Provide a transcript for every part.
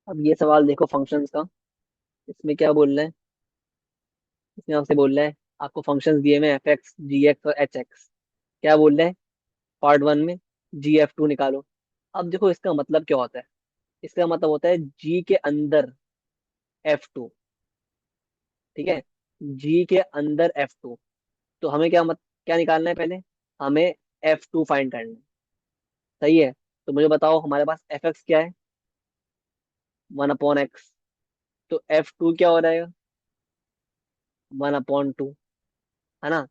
अब ये सवाल देखो फंक्शंस का। इसमें क्या बोल रहे हैं? इसमें आपसे बोल रहा है आपको फंक्शंस दिए में एफ एक्स जी एक्स और एच एक्स। क्या बोल रहे हैं? पार्ट वन में जी एफ टू निकालो। अब देखो इसका मतलब क्या होता है। इसका मतलब होता है जी के अंदर एफ टू। ठीक है, जी के अंदर एफ टू। तो हमें क्या निकालना है पहले? हमें एफ टू फाइंड करना है। सही है। तो मुझे बताओ हमारे पास एफ एक्स क्या है? One upon x. तो एफ टू क्या हो जाएगा? वन अपॉन टू, है ना?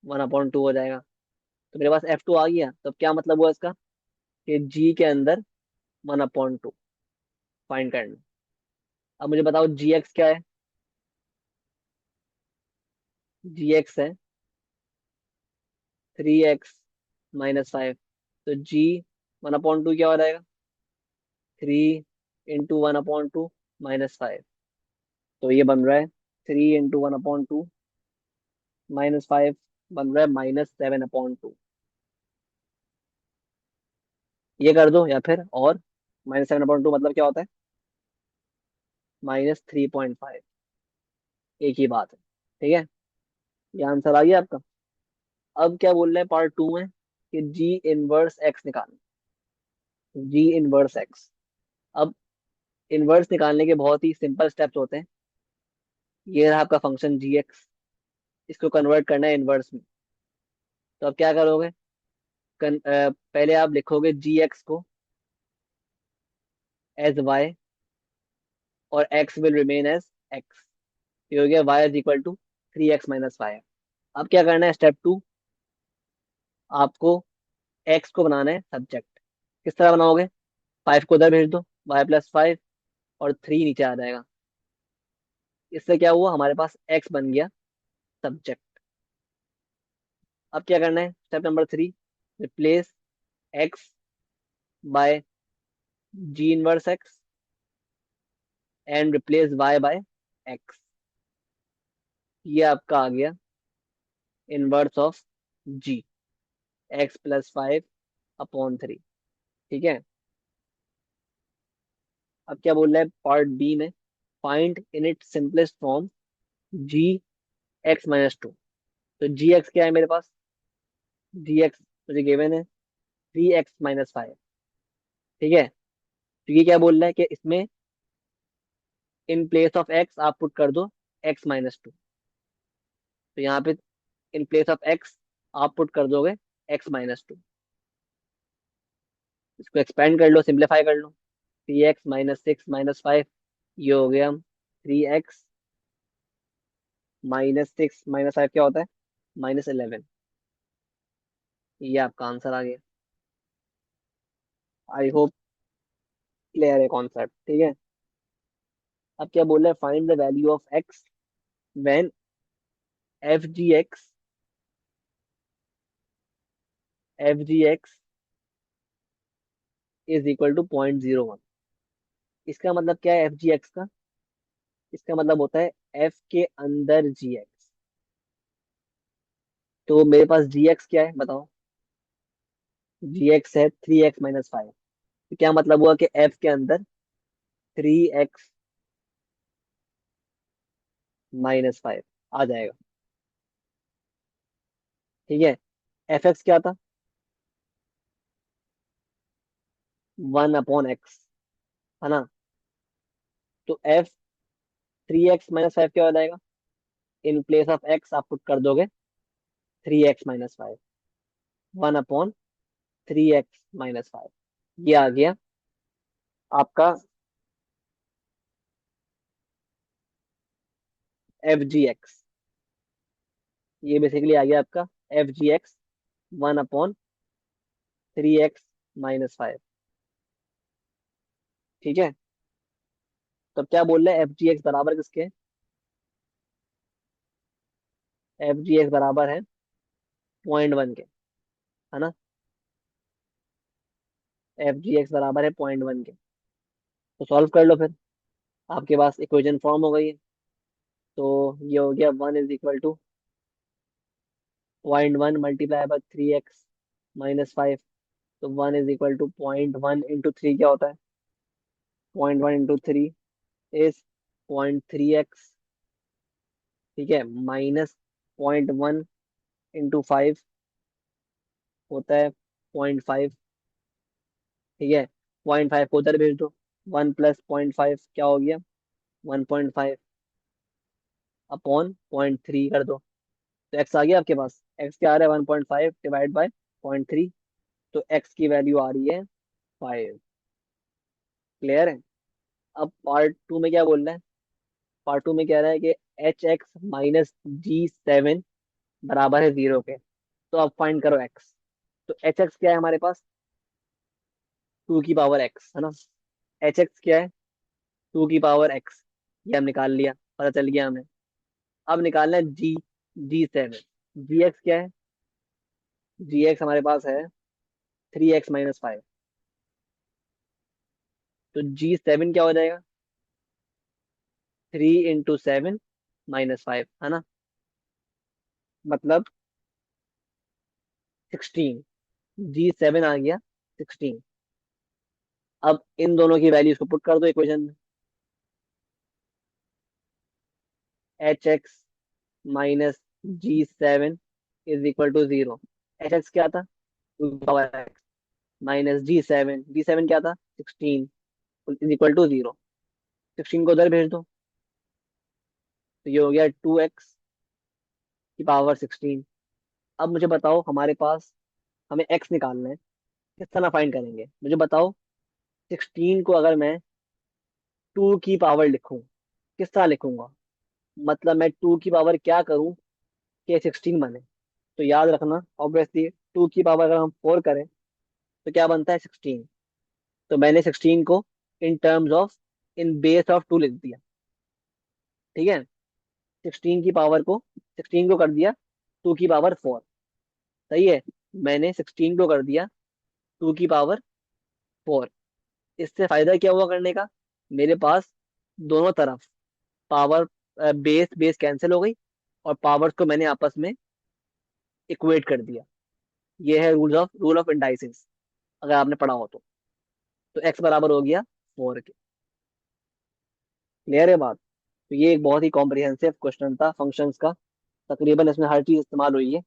वन अपॉन टू हो जाएगा। तो मेरे पास एफ टू आ गया, तो क्या मतलब हुआ इसका? कि जी के अंदर वन अपॉन टू फाइंड करना। अब मुझे बताओ जी एक्स क्या है? जी एक्स है थ्री एक्स माइनस फाइव। तो जी वन अपॉन टू क्या हो जाएगा? Three into one upon two minus five. तो ये बन रहा है three into one upon two minus five, बन रहा है माइनस सेवन अपॉन टू। ये कर दो या फिर और माइनस सेवन अपॉन टू मतलब क्या होता है? Minus three point five. एक ही बात है। ठीक है, ये आंसर आ गया आपका। अब क्या बोल रहे हैं पार्ट टू में कि जी इनवर्स एक्स निकालना। जी इनवर्स एक्स। अब इनवर्स निकालने के बहुत ही सिंपल स्टेप्स होते हैं। ये रहा आपका फंक्शन जी एक्स। इसको कन्वर्ट करना है इनवर्स में। तो अब क्या करोगे? पहले आप लिखोगे जी एक्स को एज वाई और x will remain as x. ये हो गया y is equal to three x minus five. अब क्या करना है स्टेप टू? आपको एक्स को बनाना है सब्जेक्ट। किस तरह बनाओगे? फाइव को उधर भेज दो, वाई प्लस फाइव और थ्री नीचे आ जाएगा। इससे क्या हुआ? हमारे पास एक्स बन गया सब्जेक्ट। अब क्या करना है step number three? Replace x by g inverse x and replace y by x. ये आपका आ गया inverse of g, x plus five upon three. ठीक है। अब क्या बोल रहा है पार्ट बी में? Find in it simplest form g x minus two. तो जी एक्स क्या है मेरे पास? जी एक्स मुझे गिवन है थ्री एक्स माइनस फाइव। ठीक है। तो ये क्या बोल रहा है कि इसमें इन प्लेस ऑफ एक्स आप पुट कर दो एक्स माइनस टू। तो यहाँ पे इन प्लेस ऑफ एक्स आप पुट कर दोगे एक्स माइनस टू। इसको एक्सपेंड कर लो, सिंप्लीफाई कर लो। Three x minus six minus five. ये हो गया three x minus six minus five क्या होता है? Minus eleven. ये आपका आंसर आ गया। आई होप क्लियर है कॉन्सेप्ट। ठीक है। अब क्या बोल रहे हैं find the value of x when F G x is equal to point zero one. इसका मतलब क्या है एफ जी एक्स का? इसका मतलब होता है एफ के अंदर जी एक्स। तो मेरे पास जी एक्स क्या है बताओ? जी एक्स है थ्री एक्स माइनस फाइव। तो क्या मतलब हुआ कि एफ के अंदर थ्री एक्स माइनस फाइव आ जाएगा। ठीक है। एफ एक्स क्या था? वन अपॉन एक्स, है ना? तो F three x minus five क्या हो जाएगा? इन प्लेस ऑफ एक्स आप पुट कर दोगे three x minus five, one upon three x minus five. ये आ गया आपका एफ जी एक्स। ये बेसिकली आ गया आपका F G x one upon three x minus five. ठीक है। तो क्या बोल रहे हैं एफ जी एक्स बराबर किसके? एफ जी एक्स बराबर है पॉइंट वन के, है ना? एफ जी एक्स बराबर है पॉइंट वन के। तो सॉल्व कर लो फिर। आपके पास इक्वेशन फॉर्म हो गई है। तो ये हो गया one is equal to point one multiply by three x minus five. तो one is equal to point one into three क्या होता है? 0.1 into 3 इज 0.3x। ठीक है, -0.1 into 5 होता है 0.5। ठीक है, 0.5 को उधर भेज दो। 1 + 0.5 क्या हो गया? 1.5 अपॉन 0.3 कर दो। तो एक्स आ गया आपके पास। एक्स क्या आ रहा है? 1.5 डिवाइड बाय 0.3। तो एक्स की वैल्यू आ रही है 5। क्लियर है? अब पार्ट टू में क्या बोल रहा है? पार्ट टू में कह रहा है कि H x - G7 बराबर है 0 के। तो अब फाइंड करो एक्स। तो एच एक्स क्या है हमारे पास? 2 की पावर x है ना। एच एक्स क्या है? 2 की पावर x। ये हम निकाल लिया, पता चल गया हमें। अब निकालना है G7। जी एक्स क्या है? जी एक्स हमारे पास है 3x - 5। तो G7 क्या हो जाएगा? 3 × 7 - 5 है ना, मतलब 16। G7 आ गया 16। अब इन दोनों की वैल्यूज को पुट कर दो इक्वेशन में। H x - G7 = 0। H x क्या था? 2 की पावर x माइनस जी सेवन क्या था? 16 = 0। 16 को उधर भेज दो। तो ये हो गया 2x की पावर 16। अब मुझे बताओ, हमारे पास हमें x निकालना है, किस तरह फाइंड करेंगे मुझे बताओ। 16 को अगर मैं 2 की पावर लिखूं, किस तरह लिखूंगा? मतलब मैं 2 की पावर क्या करूं कि 16 बने? तो याद रखना, ऑब्वियसली 2 की पावर अगर हम 4 करें तो क्या बनता है? 16। तो मैंने 16 को in terms of, in base of 2 लिख दिया। ठीक है, 16 को कर दिया 2 की पावर 4। सही है, मैंने 16 को कर दिया 2 की पावर 4। इससे फायदा क्या हुआ करने का? मेरे पास दोनों तरफ पावर, बेस बेस कैंसिल हो गई, और पावर्स को मैंने आपस में इक्वेट कर दिया। ये है रूल ऑफ इंडाइसिस, अगर आपने पढ़ा हो तो एक्स बराबर हो गया 4 के। क्लियर है बात? तो ये एक बहुत ही कॉम्प्रिहेंसिव क्वेश्चन था फंक्शंस का। तकरीबन इसमें हर चीज इस्तेमाल हुई है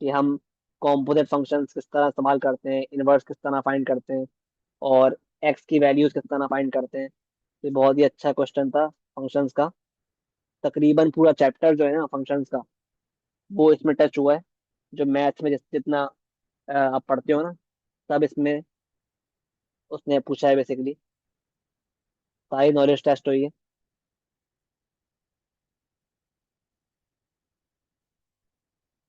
कि हम कॉम्पोजिट फंक्शंस किस तरह इस्तेमाल करते हैं, इनवर्स किस तरह फाइंड करते हैं, और एक्स की वैल्यूज किस तरह फाइंड करते हैं। ये बहुत ही अच्छा क्वेश्चन था फंक्शंस का। तकरीबन पूरा चैप्टर जो है ना फंक्शंस का, वो इसमें टच हुआ है। जो मैथ्स में जितना आप पढ़ते हो ना, सब इसमें उसने पूछा है बेसिकली। सारी नॉलेज टेस्ट हुई है।